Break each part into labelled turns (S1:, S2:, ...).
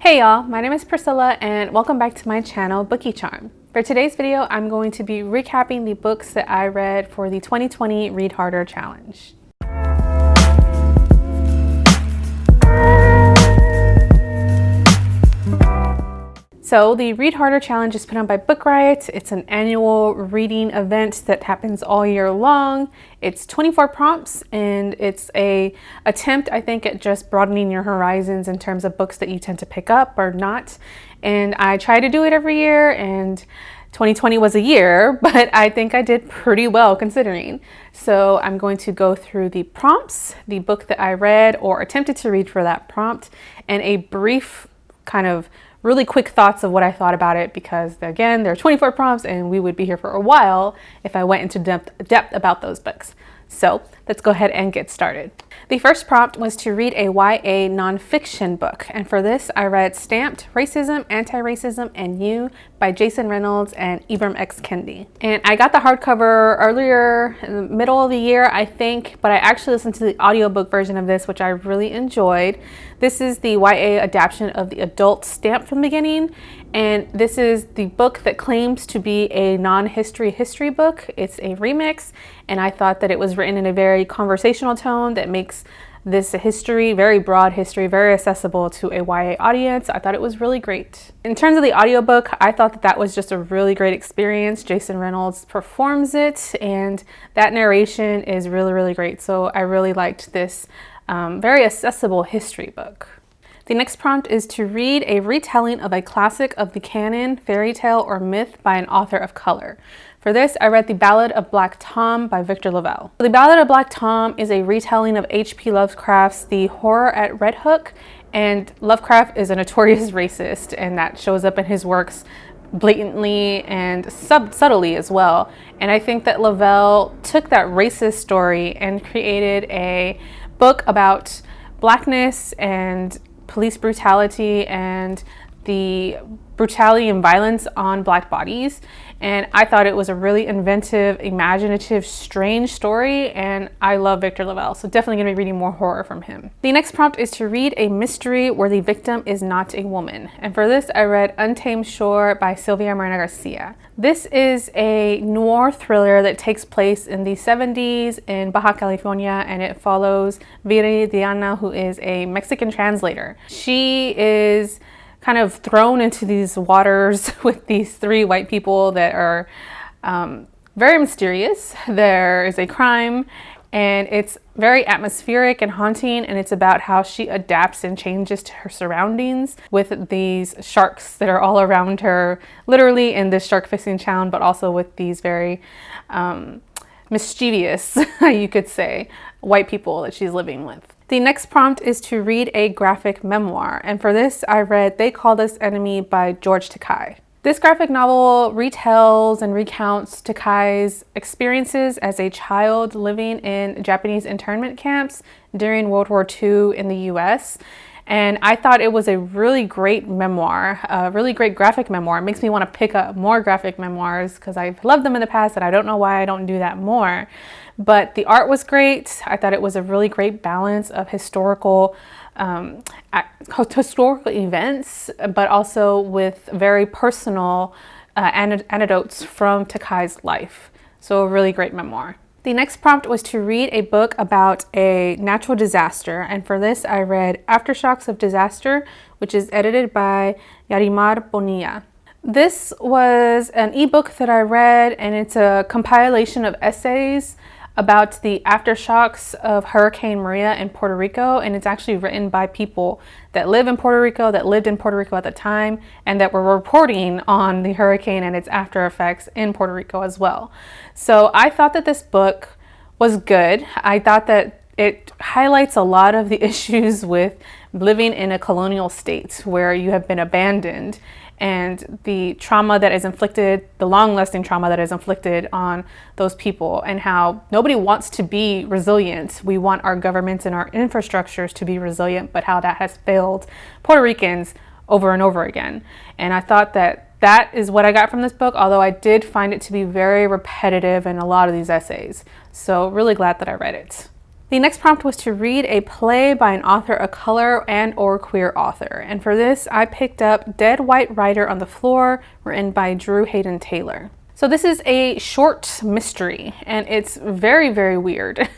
S1: Hey y'all, my name is Priscilla and welcome back to my channel, Bookie Charm. For today's video, I'm going to be recapping the books that I read for the 2020 Read Harder Challenge. So the Read Harder Challenge is put on by Book Riot. It's an annual reading event that happens all year long. It's 24 prompts and it's a attempt, I think, at just broadening your horizons in terms of books that you tend to pick up or not. And I try to do it every year, and 2020 was a year, but I think I did pretty well considering. So I'm going to go through the prompts, the book that I read or attempted to read for that prompt, and a brief kind of really quick thoughts of what I thought about it, because again, there are 24 prompts and we would be here for a while if I went into depth about those books. So let's go ahead and get started. The first prompt was to read a YA nonfiction book, and for this I read Stamped: Racism, Anti-Racism, and You by Jason Reynolds and Ibram X. Kendi. And I got the hardcover earlier in the middle of the year, I think, but I actually listened to the audiobook version of this, which I really enjoyed. This is the YA adaptation of the adult Stamped from the Beginning, and this is the book that claims to be a non-history book. It's a remix, and I thought that it was written in a very conversational tone that makes this history, very broad history, very accessible to a YA audience. I thought it was really great. In terms of the audiobook, I thought that that was just a really great experience. Jason Reynolds performs it, and that narration is really, really great. So I really liked this very accessible history book. The next prompt is to read a retelling of a classic of the canon, fairy tale, or myth by an author of color. For this, I read The Ballad of Black Tom by Victor LaValle. The Ballad of Black Tom is a retelling of H.P. Lovecraft's The Horror at Red Hook, and Lovecraft is a notorious racist, and that shows up in his works blatantly and subtly as well. And I think that LaValle took that racist story and created a book about Blackness and police brutality and the brutality and violence on Black bodies. And I thought it was a really inventive, imaginative, strange story, and I love Victor LaValle, so definitely gonna be reading more horror from him. The next prompt is to read a mystery where the victim is not a woman. And for this, I read Untamed Shore by Silvia Moreno-Garcia. This is a noir thriller that takes place in the 70s in Baja California, and it follows Viridiana, who is a Mexican translator. She is kind of thrown into these waters with these three white people that are very mysterious. There is a crime, and it's very atmospheric and haunting, and it's about how she adapts and changes to her surroundings with these sharks that are all around her, literally in this shark fishing town, but also with these very mischievous, you could say, white people that she's living with. The next prompt is to read a graphic memoir, and for this I read They Called Us Enemy by George Takai. This graphic novel retells and recounts Takai's experiences as a child living in Japanese internment camps during World War II in the US. And I thought it was a really great memoir, a really great graphic memoir. It makes me want to pick up more graphic memoirs because I've loved them in the past and I don't know why I don't do that more. But the art was great. I thought it was a really great balance of historical events, but also with very personal anecdotes from Takai's life. So a really great memoir. The next prompt was to read a book about a natural disaster, and for this I read Aftershocks of Disaster, which is edited by Yarimar Bonilla. This was an ebook that I read, and it's a compilation of essays about the aftershocks of Hurricane Maria in Puerto Rico, and it's actually written by people that live in Puerto Rico, that lived in Puerto Rico at the time, and that were reporting on the hurricane and its after effects in Puerto Rico as well. So I thought that this book was good. I thought that it highlights a lot of the issues with living in a colonial state where you have been abandoned, and the trauma that is inflicted, the long-lasting trauma that is inflicted on those people, and how nobody wants to be resilient. We want our governments and our infrastructures to be resilient, but how that has failed Puerto Ricans over and over again. And I thought that that is what I got from this book, although I did find it to be very repetitive in a lot of these essays. So really glad that I read it. The next prompt was to read a play by an author of color and or queer author. And for this, I picked up Dead White Rider on the Floor, written by Drew Hayden Taylor. So this is a short mystery, and it's very, very weird.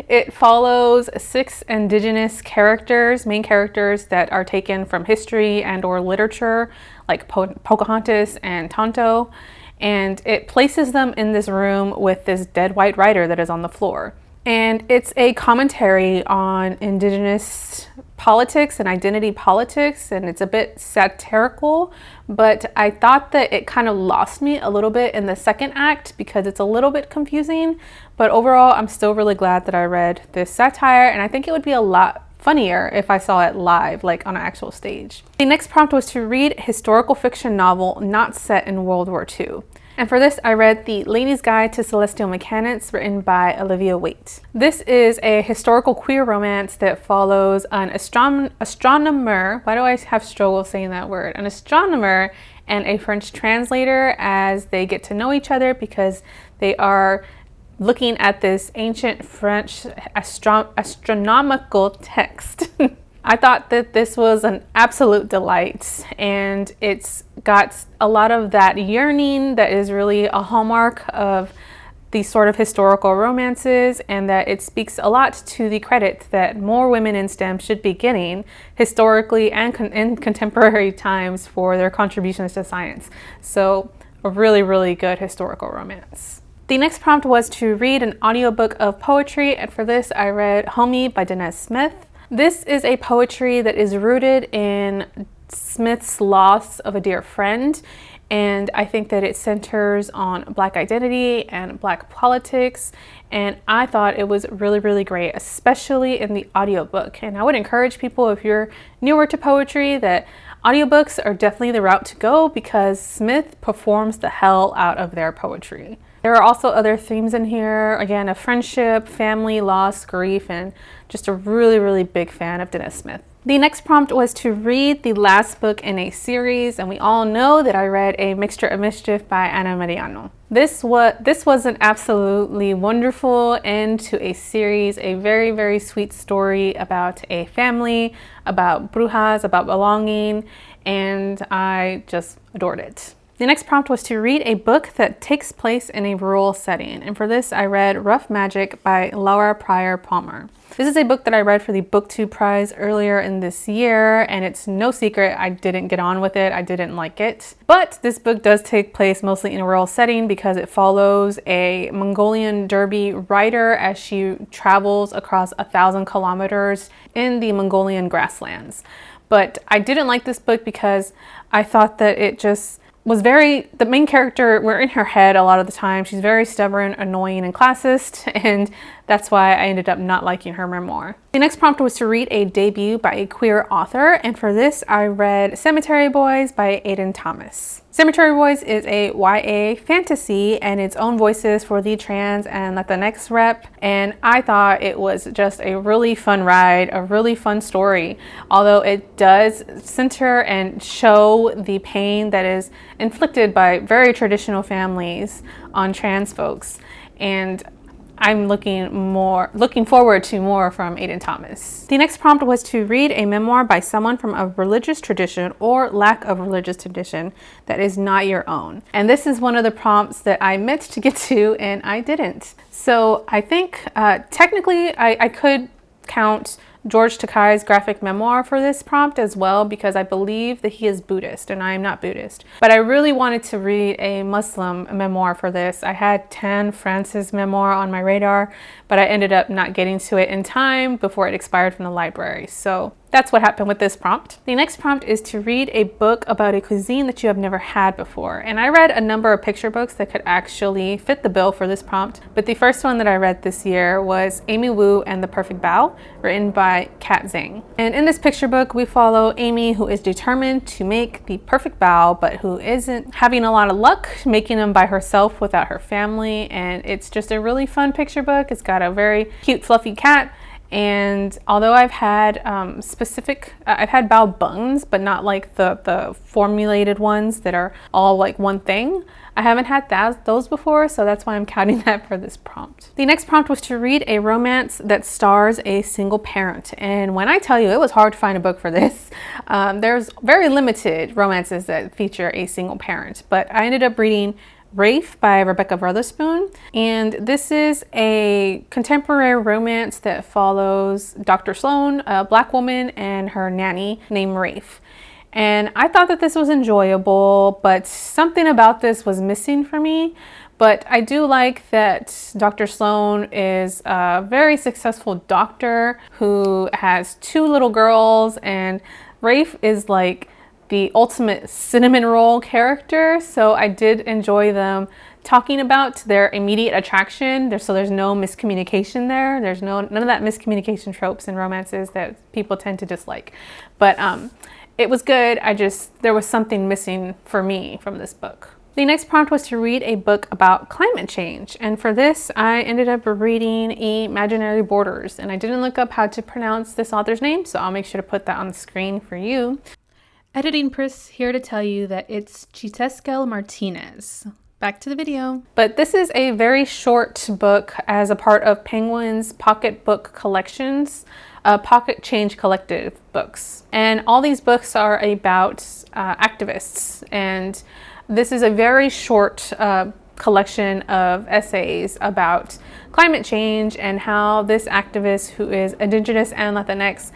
S1: It follows 6 indigenous characters, main characters that are taken from history and or literature, like Pocahontas and Tonto, and it places them in this room with this dead white rider that is on the floor. And it's a commentary on indigenous politics and identity politics, and it's a bit satirical, but I thought that it kind of lost me a little bit in the second act because it's a little bit confusing. But overall, I'm still really glad that I read this satire, and I think it would be a lot funnier if I saw it live, like on an actual stage. The next prompt was to read a historical fiction novel not set in World War II. And for this, I read The Lady's Guide to Celestial Mechanics, written by Olivia Waite. This is a historical queer romance that follows an astronomer, why do I have struggle saying that word? An astronomer and a French translator as they get to know each other because they are looking at this ancient French astronomical text. I thought that this was an absolute delight, and it's got a lot of that yearning that is really a hallmark of these sort of historical romances, and that it speaks a lot to the credit that more women in STEM should be getting historically and in contemporary times for their contributions to science. So a really, really good historical romance. The next prompt was to read an audiobook of poetry, and for this I read Homie by Danez Smith. This is a poetry that is rooted in Smith's loss of a dear friend, and I think that it centers on Black identity and Black politics, and I thought it was really, really great, especially in the audiobook. And I would encourage people, if you're newer to poetry, that audiobooks are definitely the route to go because Smith performs the hell out of their poetry. There are also other themes in here, again, of friendship, family, loss, grief, and just a really, really big fan of Danez Smith. The next prompt was to read the last book in a series, and we all know that I read A Mixture of Mischief by Meriano. This was an absolutely wonderful end to a series, a very, very sweet story about a family, about brujas, about belonging, and I just adored it. The next prompt was to read a book that takes place in a rural setting, and for this I read Rough Magic by Lara Pryor Palmer. This is a book that I read for the BookTube prize earlier in this year, and it's no secret I didn't get on with it. I didn't like it. But this book does take place mostly in a rural setting because it follows a Mongolian derby rider as she travels across 1,000 kilometers in the Mongolian grasslands. But I didn't like this book because I thought that it just was the main character, we're in her head a lot of the time. She's very stubborn, annoying, and classist, and that's why I ended up not liking her memoir. The next prompt was to read a debut by a queer author, and for this I read Cemetery Boys by Aiden Thomas. Cemetery Boys is a YA fantasy and its own voices for the trans and Latinx rep, and I thought it was just a really fun ride, a really fun story, although it does center and show the pain that is inflicted by very traditional families on trans folks, and I'm looking forward to more from Aiden Thomas. The next prompt was to read a memoir by someone from a religious tradition or lack of religious tradition that is not your own. And this is one of the prompts that I meant to get to and I didn't. So I think technically I could count George Takei's graphic memoir for this prompt as well, because I believe that he is Buddhist and I am not Buddhist. But I really wanted to read a Muslim memoir for this. I had Tan France's memoir on my radar, but I ended up not getting to it in time before it expired from the library. So that's what happened with this prompt. The next prompt is to read a book about a cuisine that you have never had before. And I read a number of picture books that could actually fit the bill for this prompt. But the first one that I read this year was Amy Wu and the Perfect Bao, written by Kat Zhang. And in this picture book, we follow Amy, who is determined to make the perfect bao, but who isn't having a lot of luck making them by herself without her family. And it's just a really fun picture book. It's got a very cute, fluffy cat. And although I've had I've had bao buns, but not like the formulated ones that are all like one thing. I haven't had those before, so that's why I'm counting that for this prompt. The next prompt was to read a romance that stars a single parent. And when I tell you, it was hard to find a book for this. There's very limited romances that feature a single parent, but I ended up reading Rafe by Rebekah Weatherspoon, and this is a contemporary romance that follows Dr. Sloan, a Black woman, and her nanny named Rafe. And I thought that this was enjoyable, but something about this was missing for me. But I do like that Dr. Sloan is a very successful doctor who has 2 little girls, and Rafe is like the ultimate cinnamon roll character. So I did enjoy them talking about their immediate attraction. So there's no miscommunication there. There's none of that miscommunication tropes in romances that people tend to dislike. But it was good. There was something missing for me from this book. The next prompt was to read a book about climate change. And for this, I ended up reading Imaginary Borders. And I didn't look up how to pronounce this author's name, so I'll make sure to put that on the screen for you. Editing Pris here to tell you that it's Xiuhtezcatl Martinez. Back to the video. But this is a very short book as a part of Penguin's pocket book collections, Pocket Change Collective books. And all these books are about activists. And this is a very short collection of essays about climate change and how this activist, who is Indigenous and Latinx,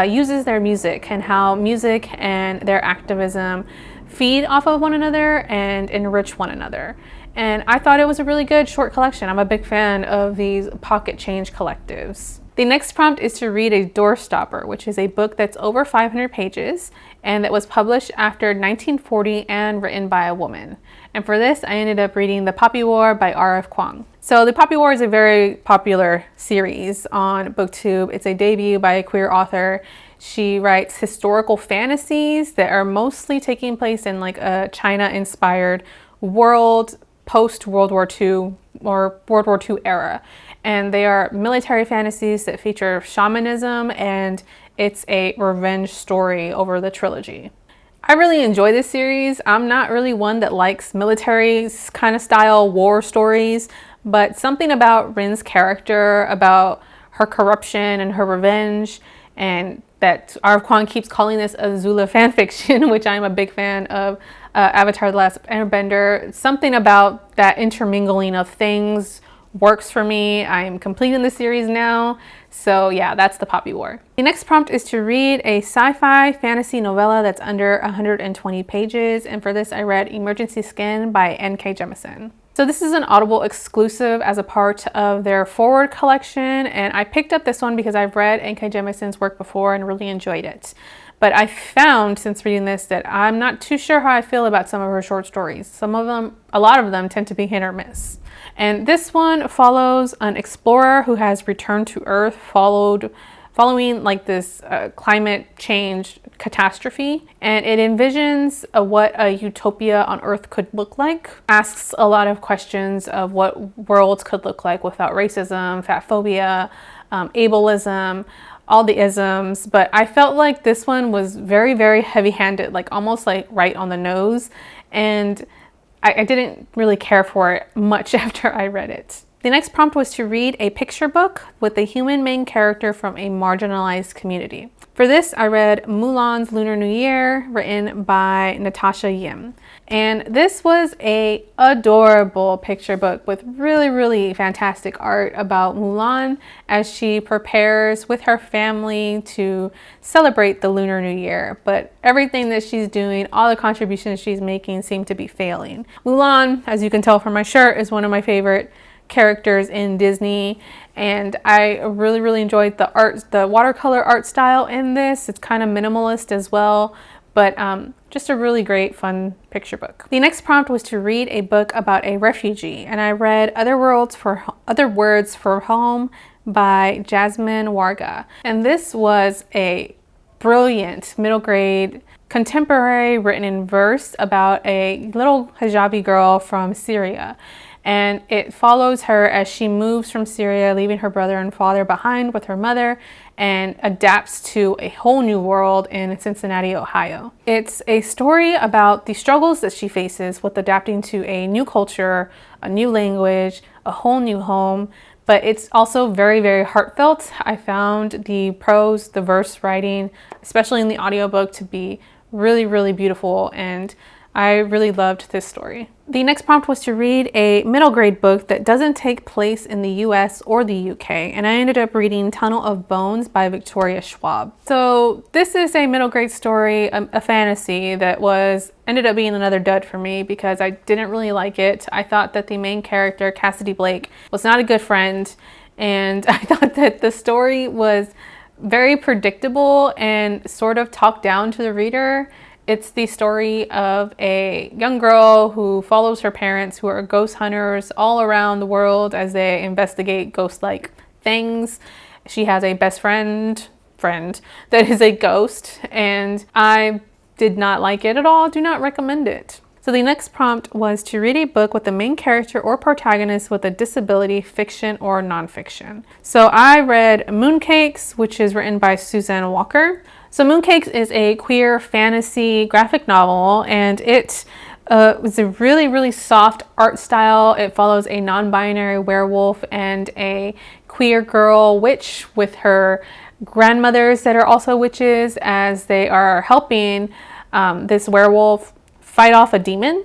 S1: uses their music, and how music and their activism feed off of one another and enrich one another. And I thought it was a really good short collection. I'm a big fan of these pocket change collectives. The next prompt is to read A Doorstopper, which is a book that's over 500 pages and that was published after 1940 and written by a woman. And for this, I ended up reading The Poppy War by R.F. Kuang. So The Poppy War is a very popular series on BookTube. It's a debut by a queer author. She writes historical fantasies that are mostly taking place in like a China-inspired world post-World War II or World War II era. And they are military fantasies that feature shamanism, and it's a revenge story over the trilogy. I really enjoy this series. I'm not really one that likes military kind of style war stories, but something about Rin's character, about her corruption and her revenge, and that R.F. Kuang keeps calling this a Zula fanfiction, which I'm a big fan of Avatar: The Last Airbender. Something about that intermingling of things works for me. I am completing the series now. So yeah, that's The Poppy War. The next prompt is to read a sci-fi fantasy novella that's under 120 pages. And for this, I read Emergency Skin by N.K. Jemisin. So this is an Audible exclusive as a part of their Forward collection. And I picked up this one because I've read N.K. Jemisin's work before and really enjoyed it. But I found since reading this that I'm not too sure how I feel about some of her short stories. A lot of them tend to be hit or miss. And this one follows an explorer who has returned to Earth following like this climate change catastrophe. And it envisions what a utopia on Earth could look like. Asks a lot of questions of what worlds could look like without racism, fat phobia, ableism, all the isms. But I felt like this one was very, very heavy-handed, like almost like right on the nose. And I didn't really care for it much after I read it. The next prompt was to read a picture book with a human main character from a marginalized community. For this, I read Mulan's Lunar New Year, written by Natasha Yim. And this was a adorable picture book with really, really fantastic art about Mulan as she prepares with her family to celebrate the Lunar New Year. But everything that she's doing, all the contributions she's making seem to be failing. Mulan, as you can tell from my shirt, is one of my favorite characters in Disney, and I really, really enjoyed the watercolor art style in this. It's kind of minimalist as well, but just a really great, fun picture book. The next prompt was to read a book about a refugee, and I read Other Words for Home by Jasmine Warga. And this was a brilliant middle grade contemporary written in verse about a little hijabi girl from Syria. and it follows her as she moves from Syria, leaving her brother and father behind with her mother, and adapts to a whole new world in Cincinnati, Ohio. It's a story about the struggles that she faces with adapting to a new culture, a new language, a whole new home, but it's also very, very heartfelt. I found the prose, the verse writing, especially in the audiobook, to be really, really beautiful, and I really loved this story. The next prompt was to read a middle grade book that doesn't take place in the US or the UK, and I ended up reading Tunnel of Bones by Victoria Schwab. So this is a middle grade story, a fantasy that ended up being another dud for me because I didn't really like it. I thought that the main character, Cassidy Blake, was not a good friend, and I thought that the story was very predictable and sort of talked down to the reader. It's the story of a young girl who follows her parents, who are ghost hunters all around the world as they investigate ghost-like things. She has a best friend that is a ghost, and I did not like it at all. Do not recommend it. So the next prompt was to read a book with the main character or protagonist with a disability, fiction or nonfiction. So I read Mooncakes, which is written by Suzanne Walker. So Mooncakes is a queer fantasy graphic novel, and it was a really, really soft art style. It follows a non-binary werewolf and a queer girl witch with her grandmothers that are also witches as they are helping this werewolf fight off a demon.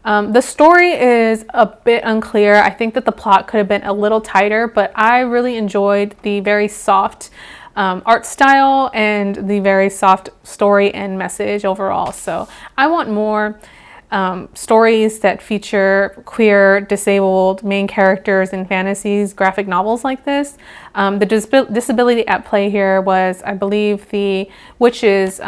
S1: The story is a bit unclear. I think that the plot could have been a little tighter, but I really enjoyed the very soft art style and the very soft story and message overall. So I want more stories that feature queer, disabled main characters in fantasies, graphic novels like this. The disability at play here was, I believe, the witch is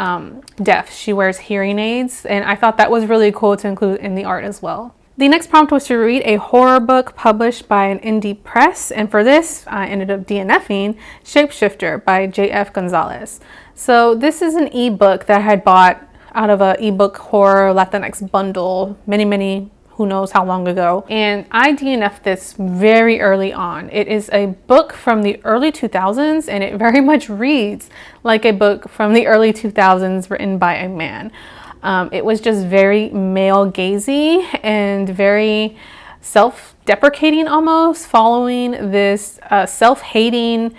S1: deaf. She wears hearing aids, and I thought that was really cool to include in the art as well. The next prompt was to read a horror book published by an indie press, and for this I ended up DNFing Shapeshifter by J.F. Gonzalez. So this is an ebook that I had bought out of an ebook horror Latinx bundle many, who knows how long ago, and I DNF'd this very early on. It is a book from the early 2000s, and it very much reads like a book from the early 2000s written by a man. It was just very male-gazy and very self-deprecating almost, following this self-hating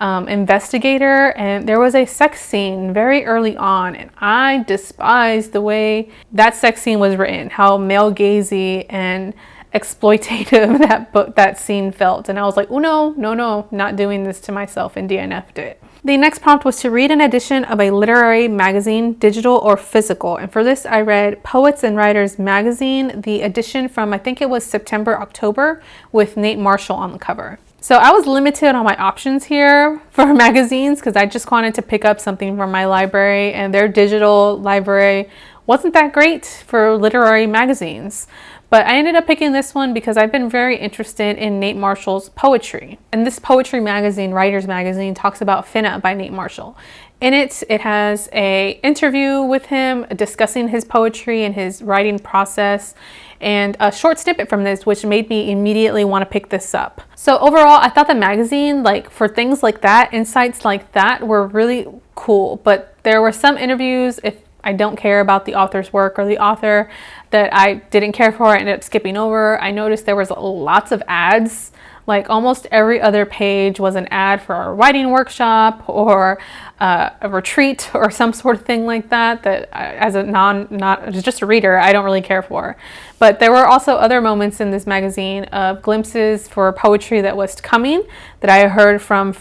S1: investigator, and there was a sex scene very early on, and I despised the way that sex scene was written, how male-gazy and exploitative that scene felt, and I was like, oh no, not doing this to myself, and DNF'd it. The next prompt was to read an edition of a literary magazine, digital or physical. And for this, I read Poets and Writers magazine, the edition from, I think it was September, October, with Nate Marshall on the cover. So I was limited on my options here for magazines because I just wanted to pick up something from my library, and their digital library wasn't that great for literary magazines. But I ended up picking this one because I've been very interested in Nate Marshall's poetry. And this poetry magazine, Writers Magazine, talks about Finna by Nate Marshall. In it, it has an interview with him discussing his poetry and his writing process, and a short snippet from this, which made me immediately want to pick this up. So overall, I thought the magazine, like for things like that, insights like that, were really cool. But there were some interviews, if I don't care about the author's work or the author, that I didn't care for, I ended up skipping over. I noticed there was lots of ads. Like almost every other page was an ad for a writing workshop or a retreat or some sort of thing like that, that as a not just a reader, I don't really care for. But there were also other moments in this magazine of glimpses for poetry that was coming that I heard from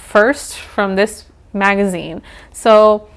S1: this magazine. So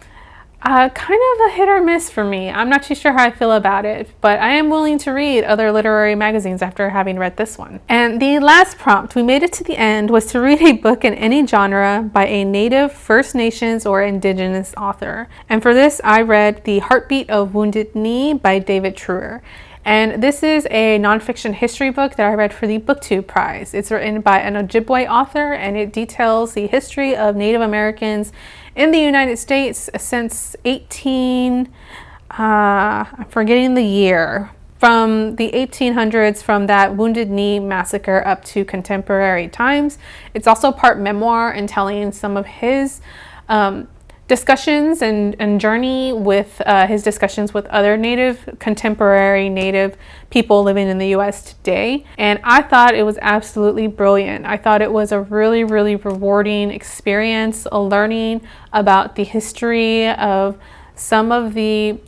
S1: kind of a hit or miss for me. I'm not too sure how I feel about it, but I am willing to read other literary magazines after having read this one. And the last prompt, we made it to the end, was to read a book in any genre by a Native, First Nations, or Indigenous author. And for this, I read The Heartbeat of Wounded Knee by David Truer. And this is a nonfiction history book that I read for the BookTube Prize. It's written by an Ojibwe author, and it details the history of Native Americans in the United States since I'm forgetting the year, from the 1800s, from that Wounded Knee massacre up to contemporary times. It's also part memoir and telling some of his discussions and journey with his discussions with other contemporary Native people living in the US today. And I thought it was absolutely brilliant. I thought it was a really, really rewarding experience, a learning about the history of some of the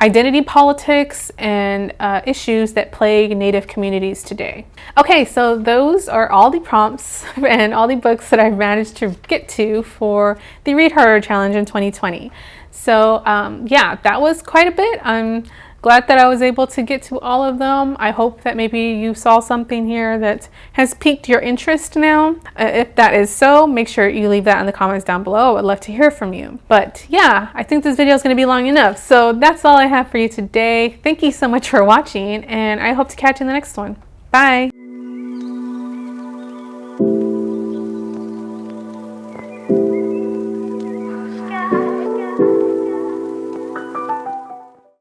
S1: identity politics and issues that plague Native communities today. Okay, so those are all the prompts and all the books that I've managed to get to for the Read Harder Challenge in 2020. So yeah, that was quite a bit. I'm glad that I was able to get to all of them. I hope that maybe you saw something here that has piqued your interest now. If that is so, make sure you leave that in the comments down below. I would love to hear from you. But yeah, I think this video is going to be long enough. So that's all I have for you today. Thank you so much for watching, and I hope to catch you in the next one. Bye.